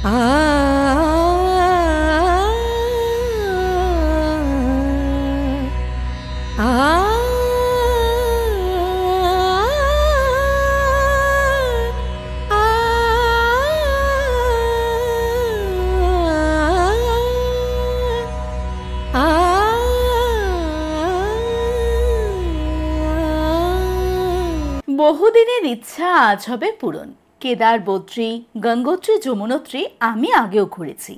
বহুদিনের ইচ্ছা আজ হবে পূরণ। কেদার, বদ্রী, গঙ্গোত্রী, যমুনোত্রী আমি আগেও ঘুরেছি,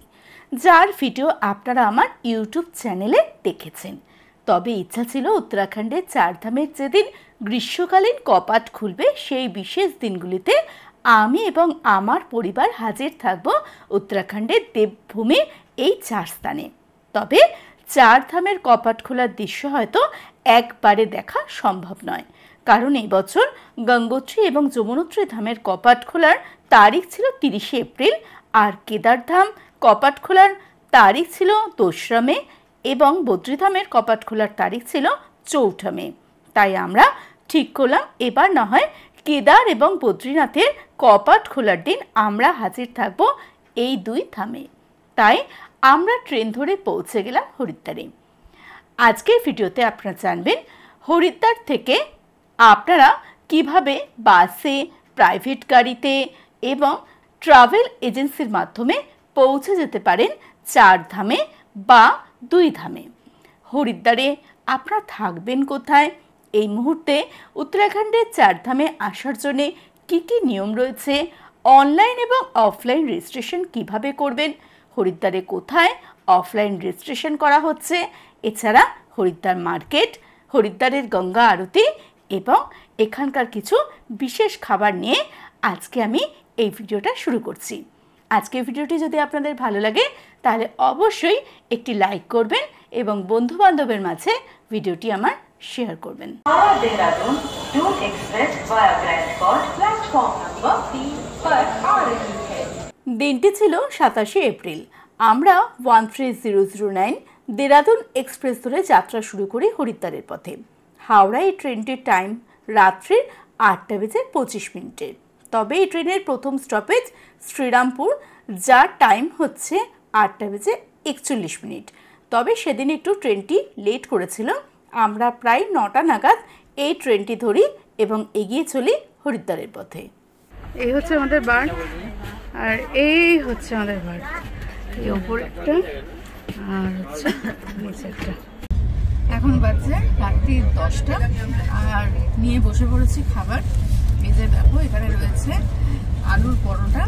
যার ভিডিও আপনারা আমার ইউটিউব চ্যানেলে দেখেছেন। তবে ইচ্ছা ছিল উত্তরাখণ্ডের চারধামের যেদিন গ্রীষ্মকালীন কপাট খুলবে সেই বিশেষ দিনগুলিতে আমি এবং আমার পরিবার হাজির থাকব উত্তরাখণ্ডের দেবভূমি এই চার স্থানে। তবে চারধামের কপাট খোলার দৃশ্য হয়তো একবারে দেখা সম্ভব নয়, কারণ এই বছর গঙ্গোত্রী এবং যমুনোত্রী ধামের কপাট খোলার তারিখ ছিল 30শে এপ্রিল, আর কেদারধাম কপাট খোলার তারিখ ছিল 2রা মে এবং বদ্রীধামের কপাট খোলার তারিখ ছিল 4ঠা মে। তাই আমরা ঠিক করলাম এবার না হয় কেদার এবং বদ্রীনাথের কপাট খোলার দিন আমরা হাজির থাকব এই দুই ধামে। তাই আমরা ট্রেন ধরে পৌঁছে গেলাম হরিদ্বারে। আজকের ভিডিওতে আপনারা জানবেন হরিদ্বার থেকে আপনারা কিভাবে বাসে, প্রাইভেট গাড়িতে এবং ট্রাভেল এজেন্সির মাধ্যমে পৌঁছে যেতে পারেন চার ধামে বা দুই ধামে। হরিদ্বারে আপনারা থাকবেন কোথায়, এই মুহূর্তে উত্তরাখণ্ডের চার ধামে আসার জন্য কী কী নিয়ম রয়েছে, অনলাইন এবং অফলাইন রেজিস্ট্রেশন কিভাবে করবেন, হরিদ্বারে কোথায় অফলাইন রেজিস্ট্রেশন করা হচ্ছে, এছাড়া হরিদ্বার মার্কেট, হরিদ্বারের গঙ্গা আরতি এবং এখানকার কিছু বিশেষ খাবার নিয়ে আজকে আমি এই ভিডিওটা শুরু করছি। আজকের ভিডিওটি যদি আপনাদের ভালো লাগে তাহলে অবশ্যই একটি লাইক করবেন এবং বন্ধুবান্ধবের মাঝে ভিডিওটি আমার শেয়ার করবেন। দিনটি ছিল 27শে এপ্রিল। আমরা 13009 দেরাদুন এক্সপ্রেস ধরে যাত্রা শুরু করি হরিদ্বারের পথে। হাওড়া এই ট্রেনটির টাইম রাত্রির 8:25। তবে এই ট্রেনের প্রথম স্টপেজ শ্রীরামপুর, যার টাইম হচ্ছে 8:41। তবে সেদিন একটু ট্রেনটি লেট করেছিল। আমরা প্রায় 9টা নাগাদ এই ট্রেনটি ধরি এবং এগিয়ে চলি হরিদ্বারের পথে। এই হচ্ছে আমাদের বার্থ আর এই হচ্ছে আমাদের বার্থ, এই ওপরটা আর হচ্ছে নিচে একটা। এখন বাজছে রাত্রি 10টা আর নিয়ে বসে পড়েছি খাবার। এই যে দেখো এখানে রয়েছে আলুর পরোটা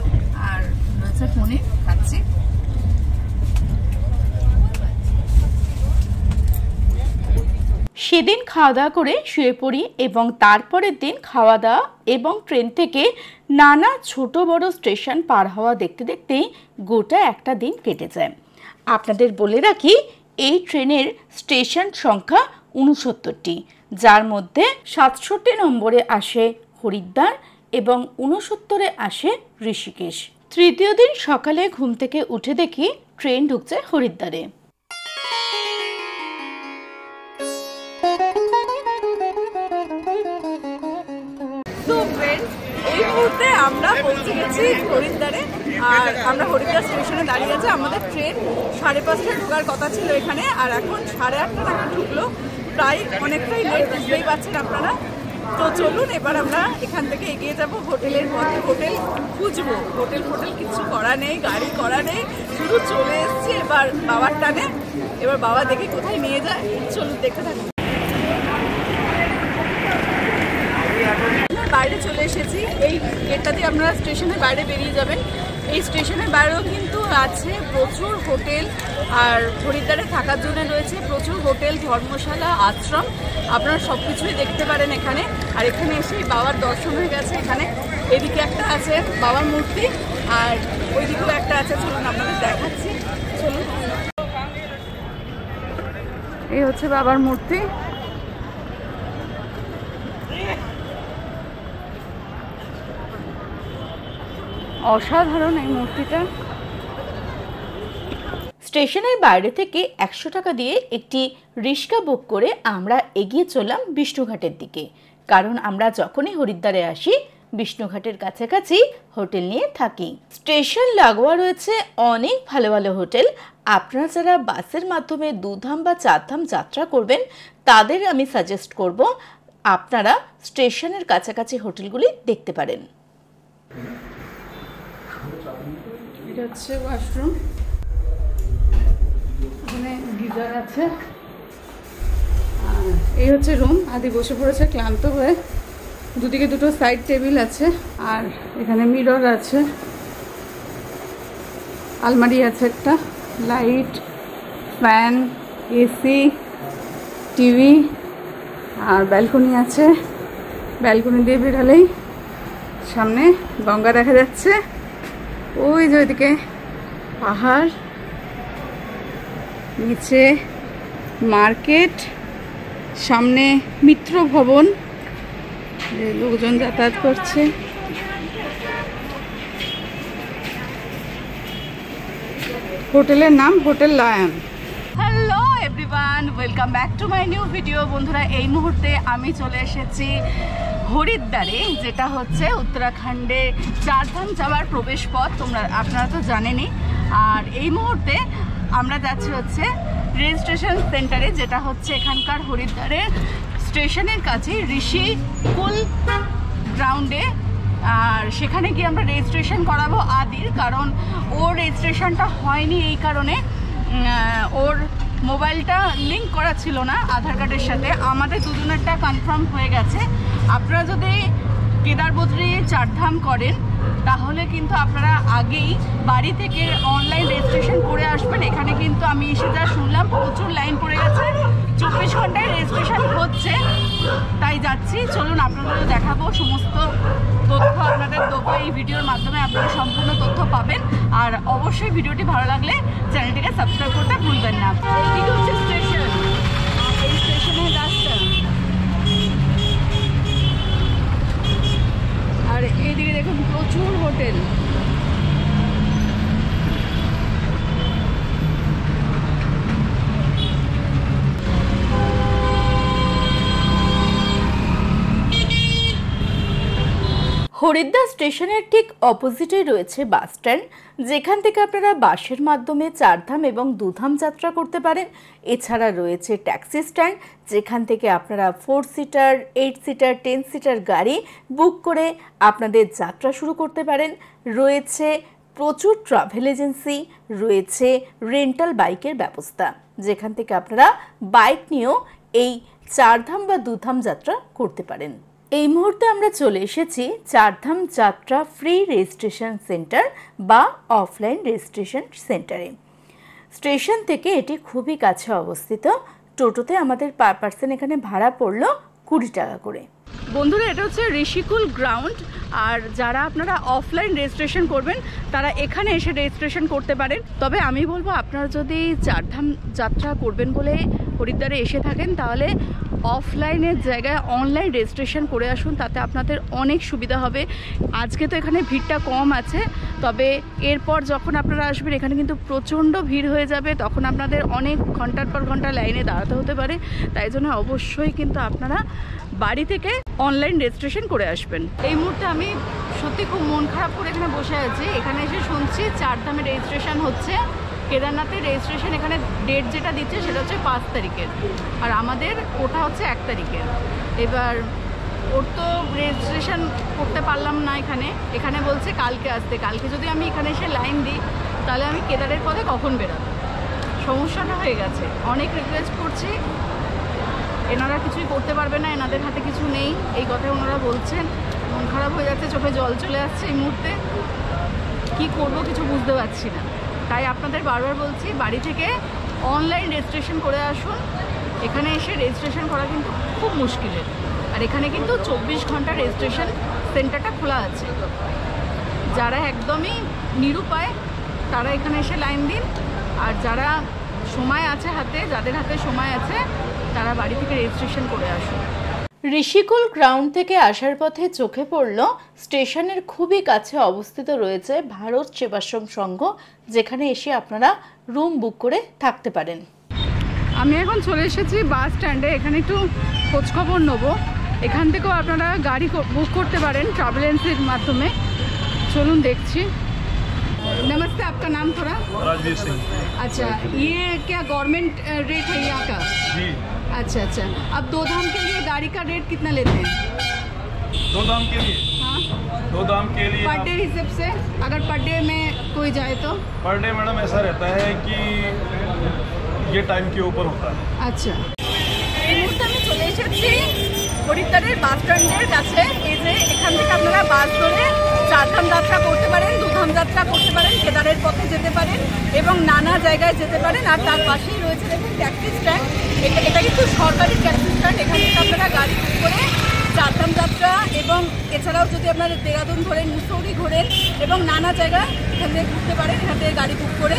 আর রয়েছে পনির, খাচ্ছি। সেদিন খাওয়া দাওয়া করে শুয়ে পড়ি এবং তারপরের দিন খাওয়া দাওয়া এবং ট্রেন থেকে নানা ছোট বড় স্টেশন পার হওয়া দেখতে দেখতেই গোটা একটা দিন কেটে যায়। আপনাদের বলে রাখি এই ট্রেনের স্টেশন সংখ্যা 69টি, যার মধ্যে 67 নম্বরে আসে হরিদ্বার এবং 69-এ আসে ঋষিকেশ। তৃতীয় দিন সকালে ঘুম থেকে উঠে দেখি ট্রেন ঢুকছে হরিদ্বারে। এই মুহূর্তে আমরা পৌঁছে গেছি হরিদ্বারে আর আমরা হরিদ্বার স্টেশনে দাঁড়িয়ে আছি। আমাদের ট্রেন 5:30টায় ঢোকার কথা ছিল এখানে, আর এখন 8:30 নাগাদ ঢুকলো। প্রায় অনেকটাই লেট, বুঝতেই পারছেন আপনারা। তো চলুন এবার আমরা এখান থেকে এগিয়ে যাব হোটেলের পথে। হোটেল খুঁজবো, হোটেল কিছু করা নেই, গাড়ি করা নেই, শুধু চলে এসছি এবার বাবার টানে। এবার বাবা দেখি কোথায় নিয়ে যায়, চলুন দেখতে থাকি। বাইরে চলে এসেছি, এই গেটটা দিয়ে আপনারা স্টেশনের বাইরে বেরিয়ে যাবেন। এই স্টেশনের বাইরেও কিন্তু আছে প্রচুর হোটেল, আর হরিদ্বারে থাকার জন্য রয়েছে প্রচুর হোটেল, ধর্মশালা, আশ্রম। আপনারা সব কিছুই দেখতে পারেন এখানে। আর এখানে এসে বাবার দর্শন হয়ে গেছে। এখানে এদিকে একটা আছে বাবার মূর্তি আর ওইদিকেও একটা আছে, চলুন আপনাদের দেখাচ্ছি। চলুন, এই হচ্ছে বাবার মূর্তি। অসাধারণ এই মূর্তিটা। স্টেশনের বাইরে থেকে 100 টাকা দিয়ে একটি রিক্সা বুক করে আমরা এগিয়ে চললাম বিষ্ণুঘাটের দিকে, কারণ আমরা যখনই হরিদ্বারে আসি বিষ্ণুঘাটের কাছাকাছি হোটেল নিয়ে থাকি। স্টেশন লাগোয়া রয়েছে অনেক ভালো ভালো হোটেল। আপনারা যারা বাসের মাধ্যমে 2 ধাম বা 4 ধাম যাত্রা করবেন তাদের আমি সাজেস্ট করব আপনারা স্টেশনের কাছাকাছি হোটেলগুলি দেখতে পারেন। এটা হচ্ছে ওয়াশরুম, এখানে গিজার আছে। এই হচ্ছে রুম। আদি বসে পড়েছে ক্লান্ত হয়ে, দুদিকে দুটো সাইড টেবিল আছে, আর এখানে মিরর আছে, আলমারি আছে একটা, লাইট, ফ্যান, এসি, টিভি, আর ব্যালকনি আছে। ব্যালকনি দিয়ে বেরোলেই সামনে গঙ্গা দেখা যাচ্ছে, ওই যে ওইদিকে পাহাড়, নিচে মার্কেট, সামনে মিত্র ভবন, লোকজন যাতায়াত করছে। হোটেলের নাম hotel lion. Hello everyone, welcome back to my new video. বন্ধুরা, এই মুহূর্তে আমি চলে এসেছি হরিদ্বারে, যেটা হচ্ছে উত্তরাখণ্ডে 4 ধাম যাওয়ার প্রবেশ পথ। আপনারা তো জানেনই। আর এই মুহূর্তে আমরা যাচ্ছি হচ্ছে রেজিস্ট্রেশন সেন্টারে, যেটা হচ্ছে এখানকার হরিদ্বারের স্টেশনের কাছে ঋষিকুল গ্রাউন্ডে। আর সেখানে গিয়ে আমরা রেজিস্ট্রেশন করাবো আদির, কারণ ওর রেজিস্ট্রেশনটা হয়নি এই কারণে ওর মোবাইলটা লিঙ্ক করা ছিল না আধার কার্ডের সাথে। আমাদের দুজনেরটা কনফার্ম হয়ে গেছে। আপনারা যদি কেদার বদ্রী 4 ধাম করেন তাহলে কিন্তু আপনারা আগেই বাড়ি থেকে অনলাইন রেজিস্ট্রেশন করে আসবেন। এখানে কিন্তু আমি এসে যা শুনলাম প্রচুর লাইন পড়ে গেছে, 24 ঘন্টায় রেজিস্ট্রেশন হচ্ছে, তাই যাচ্ছি। চলুন আপনাদের দেখাবো, সমস্ত তথ্য আপনাদের দেবো এই ভিডিওর মাধ্যমে, আপনারা সম্পূর্ণ তথ্য পাবেন। আর অবশ্যই ভিডিওটি ভালো লাগলে চ্যানেলটিকে সাবস্ক্রাইব করতে ভুলবেন না। এইদিকে হচ্ছে স্টেশন, এই স্টেশনের রাস্তা, আর এইদিকে দেখুন প্রচুর হোটেল। হরিদ্বার স্টেশনের ঠিক অপোজিটে রয়েছে বাস স্ট্যান্ড, যেখান থেকে আপনারা বাসের মাধ্যমে 4 ধাম এবং 2 ধাম যাত্রা করতে পারেন। এছাড়া রয়েছে ট্যাক্সি স্ট্যান্ড, যেখান থেকে আপনারা 4 সিটার, 8 সিটার, 10 সিটার গাড়ি বুক করে আপনাদের যাত্রা শুরু করতে পারেন। রয়েছে প্রচুর ট্রাভেল এজেন্সি, রয়েছে রেন্টাল বাইকের ব্যবস্থা, যেখান থেকে আপনারা বাইক নিয়েও এই 4 ধাম বা 2 ধাম যাত্রা করতে পারেন। এই মুহূর্তে আমরা চলে এসেছি 4 ধাম যাত্রা ফ্রি রেজিস্ট্রেশন সেন্টার বা অফলাইন রেজিস্ট্রেশন সেন্টারে। স্টেশন থেকে এটি খুবই কাছে অবস্থিত। টোটোতে আমাদের পার পার্সন এখানে ভাড়া পড়লো 20 টাকা করে। বন্ধুরা, এটা হচ্ছে ঋষিকুল গ্রাউন্ড। আর যারা আপনারা অফলাইন রেজিস্ট্রেশন করবেন তারা এখানে এসে রেজিস্ট্রেশন করতে পারেন। তবে আমি বলবো, আপনারা যদি 4 ধাম যাত্রা করবেন বলে হরিদ্বারে এসে থাকেন তাহলে অফলাইনের জায়গায় অনলাইন রেজিস্ট্রেশন করে আসুন, তাতে আপনাদের অনেক সুবিধা হবে। আজকে তো এখানে ভিড়টা কম আছে, তবে এরপর যখন আপনারা আসবেন এখানে কিন্তু প্রচণ্ড ভিড় হয়ে যাবে, তখন আপনাদের অনেক ঘন্টার পর ঘন্টা লাইনে দাঁড়াতে হতে পারে। তাই জন্য অবশ্যই কিন্তু আপনারা বাড়ি থেকে অনলাইন রেজিস্ট্রেশন করে আসবেন। এই মুহূর্তে আমি সত্যি খুব মন খারাপ করে এখানে বসে আছি। এখানে এসে শুনছি 4 ধামে রেজিস্ট্রেশন হচ্ছে, কেদারনাথের রেজিস্ট্রেশন এখানে ডেট যেটা দিচ্ছে সেটা হচ্ছে 5 তারিখের, আর আমাদের ওটা হচ্ছে 1 তারিখের। এবার ওর তো রেজিস্ট্রেশন করতে পারলাম না এখানে বলছে কালকে আসতে। কালকে যদি আমি এখানে এসে লাইন দিই তাহলে আমি কেদারের পথে কখন বেরোবো? সমস্যাটা হয়ে গেছে। অনেক রিকোয়েস্ট করছি, এনারা কিছুই করতে পারবে না, এনাদের হাতে কিছু নেই, এই কথা ওনারা বলছেন। মন খারাপ হয়ে যাচ্ছে, চোখে জল চলে আসছে এই মুহূর্তে। কি করব কিছু বুঝতে পারছি না। তাই আপনাদের বারবার বলছি, বাড়ি থেকে অনলাইন রেজিস্ট্রেশন করে আসুন। এখানে এসে রেজিস্ট্রেশন করা কিন্তু খুব মুশকিলের। আর এখানে কিন্তু 24 ঘন্টা রেজিস্ট্রেশন সেন্টারটা খোলা আছে। যারা একদমই নিরুপায় তারা এখানে এসে লাইন দিন, আর যারা সময় আছে হাতে, যাদের হাতে সময় আছে তারা বাড়ি থেকে রেজিস্ট্রেশন করে আসুন। ঋষিকুল গ্রাউন্ড থেকে আসার পথে চোখে পড়ল স্টেশনের খুবই কাছে অবস্থিত রয়েছে ভারত সেবাশ্রম সংঘ, যেখানে এসে আপনারা রুম বুক করে থাকতে পারেন। আমি এখন চলে এসেছি বাস স্ট্যান্ডে। এখানে একটু খোঁজখবর নেবো এখান থেকেও আপনারা গাড়ি বুক করতে পারেন ट्रैवल एजेंसीर माध्यमे। चलून देखছি। नमस्ते, आपका नाम थोड़ा? राजवीर सिंह। अच्छा, ये क्या गवर्नमेंट रेट है यहाँ का? जी। अच्छा अच्छा, अब 2 धाम के लिए गाड़ी का रेट कितना लेते हैं? 2 धाम के लिए? हाँ, 2 धाम के लिए पर डे हिसाब से, अगर पर डे में कोई जाए तो? पर डे मैडम ऐसा रहता है कि ये टाइम के ऊपर होता है। আচ্ছা, এই মুহূর্তে আমি চলে এসেছি হরিদ্বারের বাস স্ট্যান্ডের কাছে। এই যে এখান থেকে আপনারা বাস ধরে 4 ধাম যাত্রা করতে পারেন, 2 ধাম যাত্রা করতে পারেন, কেদারের পথে যেতে পারেন এবং নানা জায়গায় যেতে পারেন। আর তার পাশেই রয়েছে দেখুন ট্যাক্সি স্ট্যান্ড। এটা কিন্তু সরকারি ট্যাক্সি স্ট্যান্ড। এখান থেকে আপনারা গাড়ি বুক করে 4 ধাম যাত্রা এবং এছাড়াও যদি আপনারা দেরাদুন ঘোরেন, মুসৌরি ঘোরেন এবং নানা জায়গায় এখান থেকে ঘুরতে পারেন এখান থেকে গাড়ি বুক করে।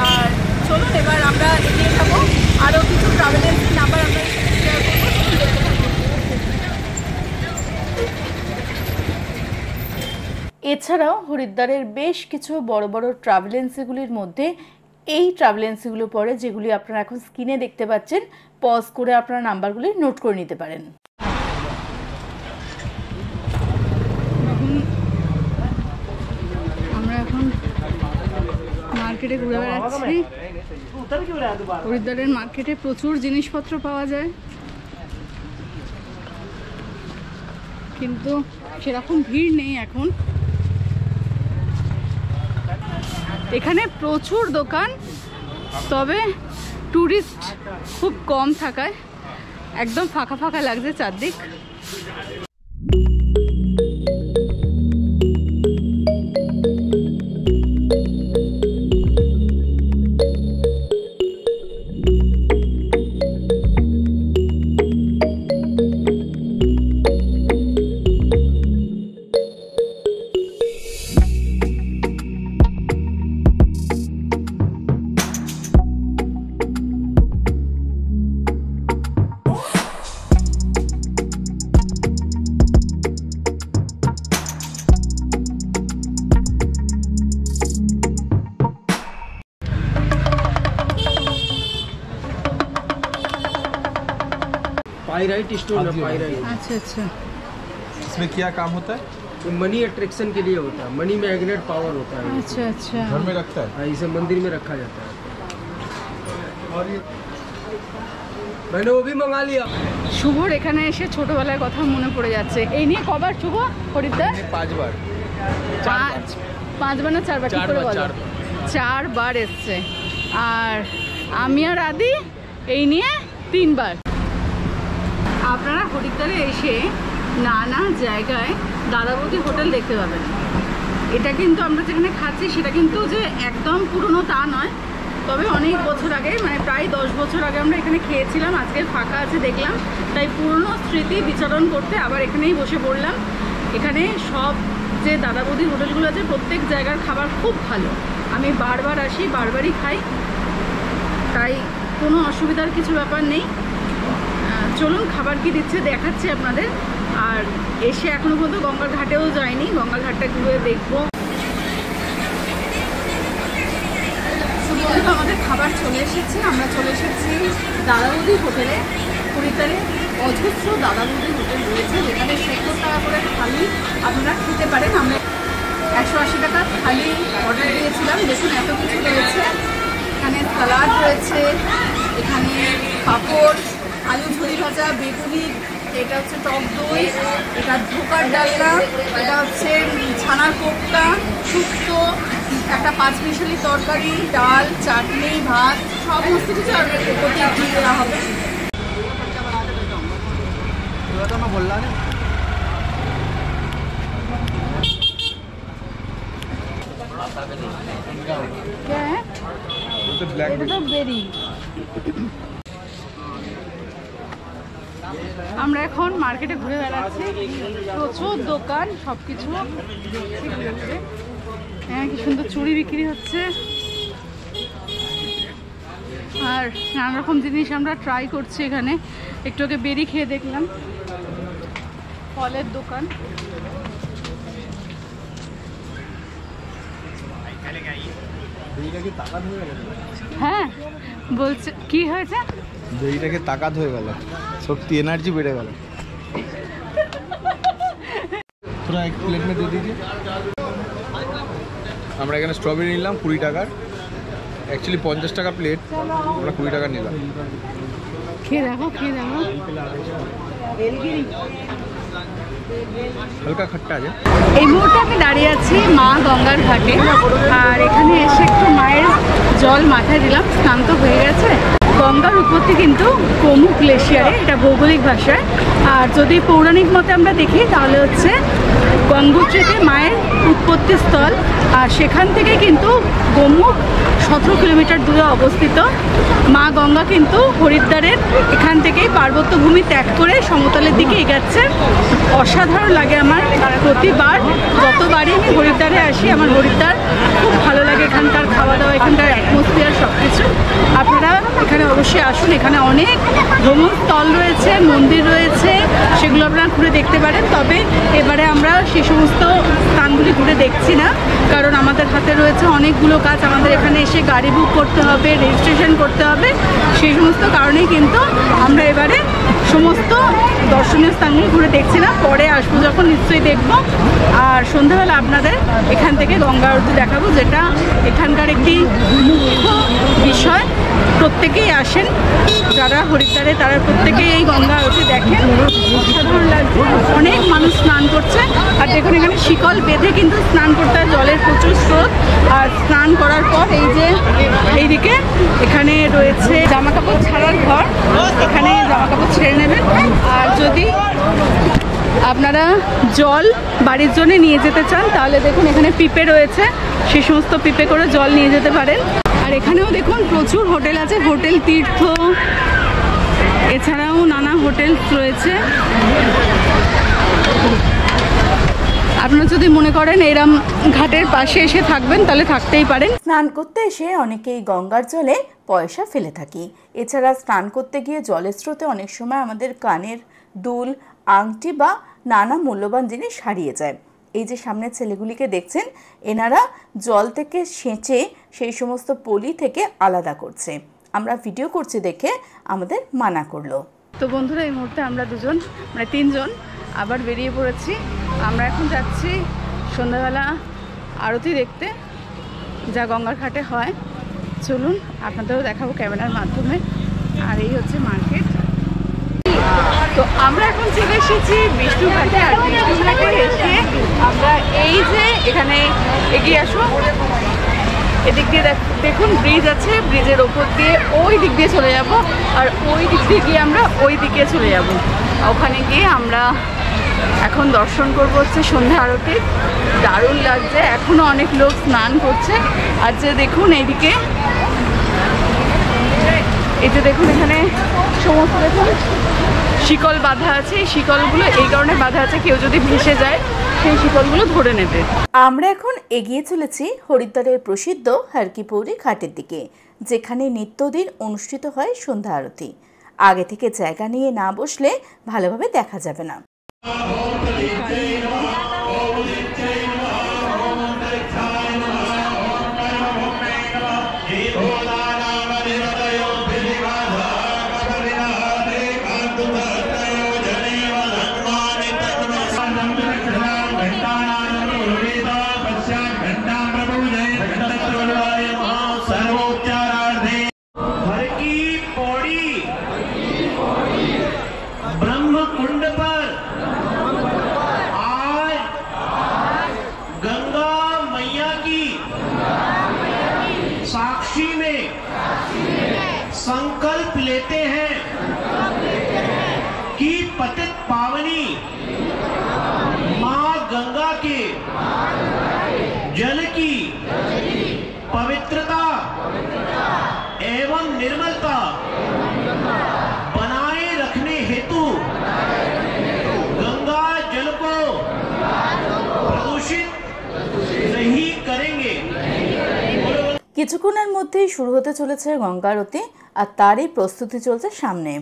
আর চলুন এবার আমরা এগিয়ে যাবো, আরও কিছু ট্রাভেল এজেন্সির নাম্বার আমরা শেয়ার করবো। এছাড়াও হরিদ্বারের বেশ কিছু বড় বড় ট্রাভেল এজেন্সিগুলির মধ্যে এই ট্রাভেল এজেন্সিগুলো পড়ে, যেগুলি আপনারা এখন স্ক্রিনে দেখতে পাচ্ছেন। পজ করে আপনারা নাম্বারগুলি নোট করে নিতে পারেন। আমরা এখন মার্কেটে ঘুরে বেড়াচ্ছি। হরিদ্বারের মার্কেটে প্রচুর জিনিসপত্র পাওয়া যায়, কিন্তু সেরকম ভিড় নেই এখন। এখানে প্রচুর দোকান, তবে টুরিস্ট খুব কম থাকায় একদম ফাঁকা ফাঁকা লাগছে চারদিক। पाइराइट स्टोन है, पाइराइट। अच्छा अच्छा, इसमें क्या काम होता है? ये मनी अट्रैक्शन के लिए होता है, मनी मैग्नेट पावर होता है। अच्छा अच्छा। घर में रखता है? हाँ, इसे मंदिर में रखा जाता है। और ये मैंने वो भी मंगा लिया। শুভর এখানে এসে ছোটবেলার কথা মনে পড়ে যাচ্ছে। এই নিয়ে কবার শুভ হরিদ্বার? 5 बार। 5 বার না 4 বার? ঠিক করে বলো। 4 বার এসছে। আর আমি আর আদি এই নিয়ে 3 বার। আপনারা হরিদ্বারে এসে নানা জায়গায় দাদাবতী হোটেল দেখতে পাবেন। এটা কিন্তু আমরা যেখানে খাচ্ছি সেটা কিন্তু যে একদম পুরনো তা নয়, তবে অনেক বছর আগে, মানে প্রায় 10 বছর আগে আমরা এখানে খেয়েছিলাম। আজকে ফাঁকা আছে দেখলাম, তাই পুরনো স্মৃতি বিচরণ করতে আবার এখানেই বসে পড়লাম। এখানে সব যে দাদাবতীর হোটেলগুলো আছে প্রত্যেক জায়গার খাবার খুব ভালো। আমি বারবার আসি, বারবারই খাই, তাই কোনো অসুবিধার কিছু ব্যাপার নেই। চলুন খাবার কি দিচ্ছে দেখাচ্ছি আপনাদের। আর এসে এখনো পর্যন্ত গঙ্গার ঘাটেও যাইনি, গঙ্গার ঘাটটা ঘুরে দেখবো। আমাদের খাবার চলে এসেছে, আমরা চলে এসেছি দাদাবতী হোটেলে। হরিদ্বারে অজস্র দাদাবতী হোটেল রয়েছে, যেখানে 70 টাকা করে থালি আপনারা খেতে পারেন। আমরা 180 টাকা থালি অর্ডার দিয়েছিলাম। দেখুন এত কিছু রয়েছে, এখানে সালাড রয়েছে, এখানে পাঁপড়, আলু ঝুড়ি ভাজা, বেগুনি, এটা হচ্ছে টক দই, এটা ধোকার ডালনা, এটা হচ্ছে ছানার কোপ্তা, শুক্তো, একটা 5 মিশালি তরকারি, ডাল, চাটনি, ভাত, সমস্ত কিছু প্রতি দেওয়া হবে। আমরা এখন মার্কেটে ঘুরে বেড়াচ্ছি, প্রচুর দোকান, সবকিছু হ্যাঁ, কি সুন্দর চুড়ি বিক্রি হচ্ছে আর নানা রকম জিনিস আমরা ট্রাই করছি। এখানে একটু আগে বেরি খেয়ে দেখলাম, ফলের দোকান। হ্যাঁ বলছে, কি হয়েছে? দইটাকে তাকাত হয়ে গেল, শক্তি এনার্জি বেড়ে গেল। पूरा एक प्लेट में दे दीजिए। আমরা এখানে স্ট্রবেরি নিলাম 20 টাকার, অ্যাকচুয়ালি 50 টাকা প্লেট, আমরা 20 টাকা নিলাম। খেয়ে দেখো হালকা খট্টা আছে। এই মুহূর্তে আমি দাঁড়িয়ে আছি মা গঙ্গার ঘাটে, আর এখানে এসে একটু মায়ের জল মাথায় দিলাম, স্নান তো হয়ে গেছে। গঙ্গার উৎপত্তি কিন্তু কোমু গ্লেশিয়ারে, এটা ভৌগোলিক ভাষায়। আর যদি পৌরাণিক মতে আমরা দেখি তাহলে হচ্ছে গঙ্গোত্রীতে মায়ের উৎপত্তি স্থল, আর সেখান থেকে কিন্তু গোমুখ 17 কিলোমিটার দূরে অবস্থিত। মা গঙ্গা কিন্তু হরিদ্বারের এখান থেকেই পার্বত্য ভূমি ত্যাগ করে সমতলের দিকে এগাচ্ছে। অসাধারণ লাগে আমার প্রতিবার, যতবারই আমি হরিদ্বারে আসি আমার হরিদ্বার খুব ভালো লাগে। এখানকার খাওয়া দাওয়া, এখানকার অ্যাটমসফিয়ার সব কিছু। আপনারা এখানে অবশ্যই আসুন, এখানে অনেক ভ্রমণ স্থল রয়েছে, মন্দির রয়েছে, সেগুলো আপনারা ঘুরে দেখতে পারেন। তবে এবারে আমরা সেই সমস্ত স্থানগুলি ঘুরে দেখছি না, কারণ আমাদের হাতে রয়েছে অনেকগুলো কাজ। আমাদের এখানে এসে গাড়ি বুক করতে হবে, রেজিস্ট্রেশন করতে হবে, সেই সমস্ত কারণেই কিন্তু আমরা এবারে সমস্ত দর্শনীয় স্থানগুলি ঘুরে দেখছি না। পরে আসবো যখন নিশ্চয়ই দেখবো। আর সন্ধ্যাবেলা আপনাদের এখান থেকে গঙ্গা আরতি দেখাবো, যেটা এখানকার একটি মুখ্য বিষয়। প্রত্যেকেই আসেন যারা হরিদ্বারে, তারা প্রত্যেকেই এই গঙ্গা আরতি দেখেন, অসাধারণ লাগছে। অনেক মানুষ স্নান করছে, আর দেখুন এখানে শিকল বেঁধে কিন্তু স্নান করতে হয়, জলের প্রচুর স্রোত। আর স্নান করার পর এই যে এইদিকে এখানে রয়েছে জামা কাপড় ছাড়ার ঘর, এখানে জামা কাপড় ছেড়ে নেবেন। আর যদি আপনারা জল বাড়ির জন্য নিয়ে যেতে চান তাহলে দেখুন এখানে পিপে রয়েছে, সেই সমস্ত পিপে করে জল নিয়ে যেতে পারেন। আর এখানেও দেখুন প্রচুর হোটেল আছে, হোটেল তীর্থ, এছাড়াও নানা হোটেল রয়েছে। আপনারা যদি মনে করেন এরম ঘাটের পাশে এসে থাকবেন তাহলে থাকতেই পারেন। স্নান করতে এসে অনেকেই গঙ্গার জলে পয়সা ফেলে থাকি। এছাড়া স্নান করতে গিয়ে জলের স্রোতে অনেক সময় আমাদের কানের দুল, আংটি বা নানা মূল্যবান জিনিস হারিয়ে যায়। এই যে সামনের ছেলেগুলিকে দেখছেন, এনারা জল থেকে সেঁচে সেই সমস্ত পলি থেকে আলাদা করছে। আমরা ভিডিও করছি দেখে আমাদের মানা করলো। তো বন্ধুরা, এই মুহূর্তে আমরা দুজন মানে তিনজন আবার বেরিয়ে পড়েছি। আমরা এখন যাচ্ছি সন্ধ্যাবেলা আরতি দেখতে, যা গঙ্গার ঘাটে হয়। চলুন আপনাদেরও দেখাবো ক্যামেরার মাধ্যমে। আর এই হচ্ছে মার্কেট। তো আমরা এখন চলে এসেছি বিষ্ণুঘাটে। আর বিষ্ণুঘাটে এসে আমরা এই যে এখানে এগিয়ে আসো, এদিক দিয়ে দেখুন ব্রিজ আছে, ব্রিজের ওপর দিয়ে ওই দিক দিয়ে চলে যাব। আর ওই দিক দিয়ে গিয়ে আমরা ওই দিকে চলে যাব। ওখানে গিয়ে আমরা এখন দর্শন করবো হচ্ছে সন্ধ্যা আরতি। দারুণ লাগছে, এখনও অনেক লোক স্নান করছে। আর যে দেখুন এইদিকে, এই যে দেখুন এখানে সমস্ত দেখুন শিকল বাঁধা আছে। এই শিকলগুলো এই কারণে বাঁধা আছে, কেউ যদি ভেসে যায় সেই শিকলগুলো ধরে নেবে। আমরা এখন এগিয়ে চলেছি হরিদ্বারের প্রসিদ্ধ হর কি পৌরি ঘাটের দিকে, যেখানে নিত্যদিন অনুষ্ঠিত হয় সন্ধ্যা আরতি। আগে থেকে জায়গা নিয়ে না বসলে ভালোভাবে দেখা যাবে না। संकल्प लेते हैं कि पतित पावनी मां गंगा के जल की पवित्रता एवं निर्मलता बनाए रखने हेतु गंगा जल को प्रदूषित नहीं करेंगे। কিছুক্ষণের মধ্যেই শুরু হতে চলেছে গঙ্গা আরতি, আর তারই প্রস্তুতি চলছে সামনে।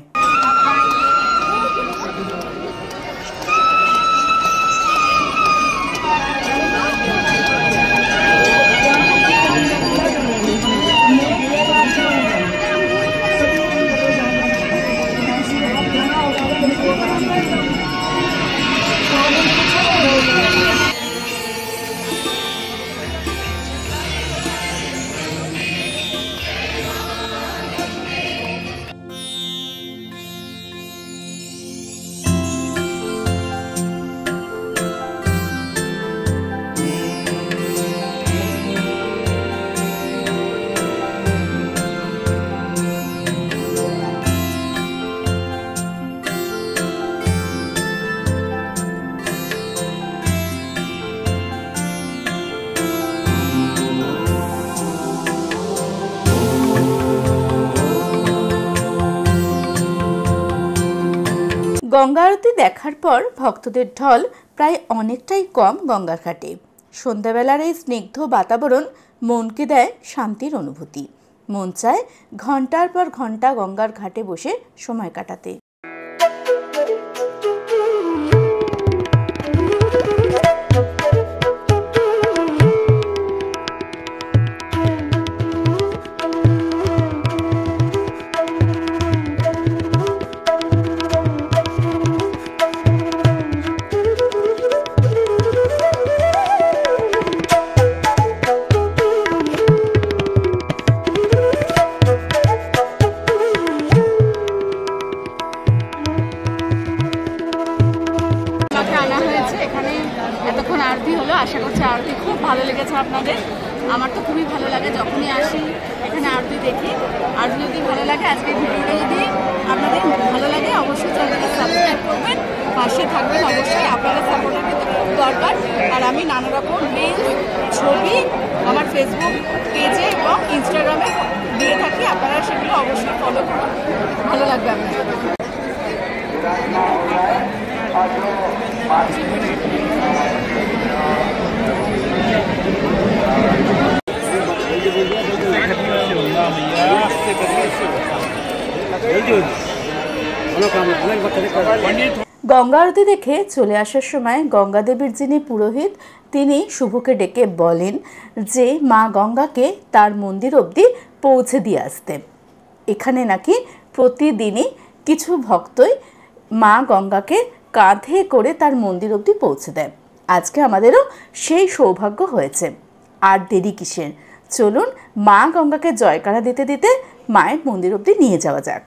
গঙ্গা আরতি দেখার পর ভক্তদের ঢল প্রায় অনেকটাই কম গঙ্গার ঘাটে। সন্ধ্যাবেলার এই স্নিগ্ধ বাতাবরণ মনকে দেয় শান্তির অনুভূতি। মন চায় ঘন্টার পর ঘন্টা গঙ্গার ঘাটে বসে সময় কাটাতে। আরতি হলো, আশা করছি আরতি খুব ভালো লেগেছে আপনাদের। আমার তো খুবই ভালো লাগে যখনই আসি এখানে আরতি দেখি। আর যদি ভালো লাগে আজকের ভিডিওটা যদি আপনাদের ভালো লাগে অবশ্যই চ্যানেলটা সাবস্ক্রাইব করবেন, পাশে থাকবেন অবশ্যই। আপনাদের সাপোর্টের কিন্তু খুব দরকার। আর আমি নানা রকম রিলস ছবি আমার ফেসবুক পেজে এবং ইনস্টাগ্রামে দিয়ে থাকি, আপনারা সেগুলো অবশ্যই ফলো করুন, ভালো লাগবে আপনাদের। গঙ্গা আরতি দেখে চলে আসার সময় গঙ্গা দেবীর যিনি পুরোহিত তিনি শুভকে ডেকে বলেন যে মা গঙ্গাকে তার মন্দির অবধি পৌঁছে দিয়ে আসতে। এখানে নাকি প্রতিদিনই কিছু ভক্তই মা গঙ্গাকে কাঁধে করে তার মন্দির অবধি পৌঁছে দেয়। আজকে আমাদেরও সেই সৌভাগ্য হয়েছে। আর দেরি কিসের, চলুন মা গঙ্গাকে জয়কারা দিতে দিতে মায়ের মন্দির অবধি নিয়ে যাওয়া যাক।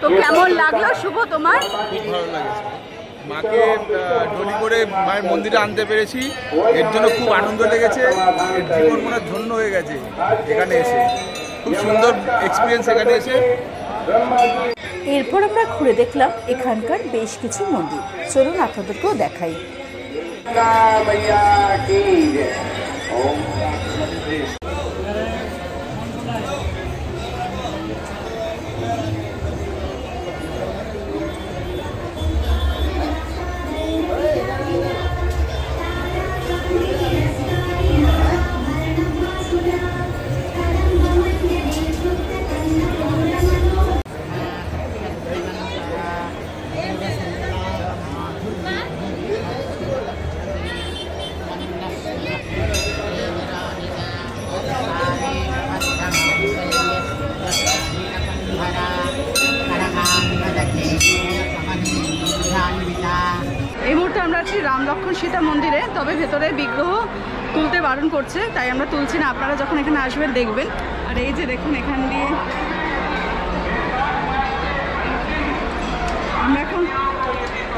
তো কেমন লাগলো শুভ তোমার? খুব ভালো লাগেছে। মাকে ডলি করে মায়ের মন্দিরে আনতে পেরেছি, এর জন্য খুব আনন্দ লেগেছে। জীবন মনে ধন্য হয়ে গেছে এখানে এসে, খুব সুন্দর এক্সপিরিয়েন্স এখানে এসে। এরপর আমরা ঘুরে দেখলাম এখানকার বেশ কিছু মন্দির, চলুন আপনাদেরকেও দেখাই। এই মুহূর্তে আমরা আছি রাম লক্ষ্মণ সীতা মন্দিরে, তবে ভেতরে বিগ্রহ তুলতে বারণ করছে, তাই আমরা তুলছি না। আপনারা যখন এখানে আসবেন দেখবেন। আর এই যে দেখুন এখান দিয়ে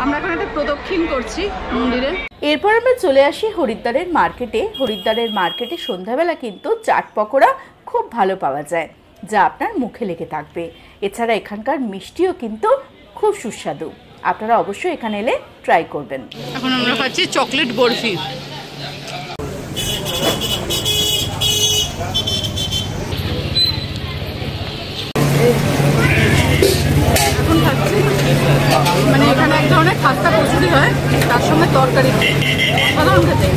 আমরা এখন একটা প্রদক্ষিণ করছি মন্দিরে। এরপর আমরা চলে আসি হরিদ্বারের মার্কেটে। হরিদ্বারের মার্কেটে সন্ধ্যাবেলা কিন্তু চাট পকোড়া খুব ভালো পাওয়া যায়, যা আপনার মুখে লেগে থাকবে। এছাড়া এখানকার মিষ্টিও কিন্তু খুব সুস্বাদু, আপনারা অবশ্যই এখানে এলে ট্রাই করবেন। এখন আমরা খাচ্ছি চকলেট বরফি। এখন খাচ্ছি মানে এখানে এক ধরনের খাস্তা কচুরি হয়, তার সঙ্গে তরকারি, সাধারণ খেতে।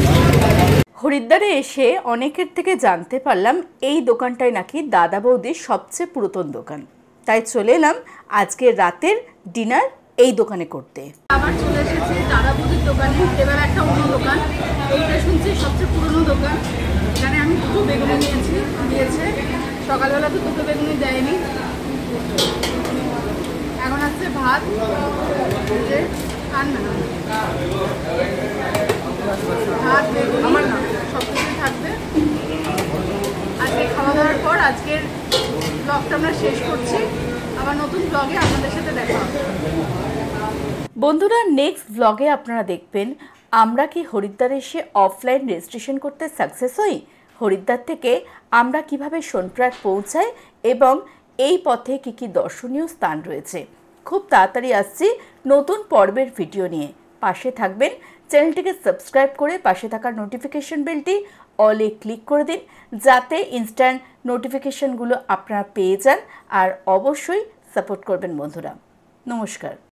হরিদ্বারে এসে অনেকের থেকে জানতে পারলাম এই দোকানটাই নাকি দাদা বৌদির সবচেয়ে পুরাতন দোকান, তাই চলে এলাম আজকের রাতের ডিনার এই দোকানে করতে। আবার চলে এসেছি দাদা বৌদির দোকানে, এবার একটা অন্য দোকান। এইটা শুনছি সবচেয়ে পুরনো দোকান। এখানে আমি দুটো বেগুনি দিয়েছে, সকালবেলা তো দুটো বেগুনি দেয়নি। এখন আসছে ভাত, আর না ভাত বেগুনি সব কিছু থাকবে। আজকে খাওয়া দাওয়ার পর আজকের ব্লগটা আমরা শেষ করছি। আবার নতুন ব্লগে আপনাদের সাথে দেখা হবে। বন্ধুরা, নেক্সট ব্লগে আপনারা দেখবেন আমরা কি হরিদ্বারে এসে অফলাইন রেজিস্ট্রেশন করতে সাকসেস হই, হরিদ্বার থেকে আমরা কিভাবে সোনপ্রয়াগ পৌঁছাই এবং এই পথে কি কি দর্শনীয় স্থান রয়েছে। খুব তাড়াতাড়ি আসছি নতুন পর্বের ভিডিও নিয়ে। পাশে থাকবেন, চ্যানেলটিকে সাবস্ক্রাইব করে পাশে থাকার নোটিফিকেশন বেলটি অলে ক্লিক করে দিন, যাতে ইনস্ট্যান্ট নোটিফিকেশনগুলো আপনারা পেয়ে যান। আর অবশ্যই সাপোর্ট করবেন বন্ধুরা। নমস্কার।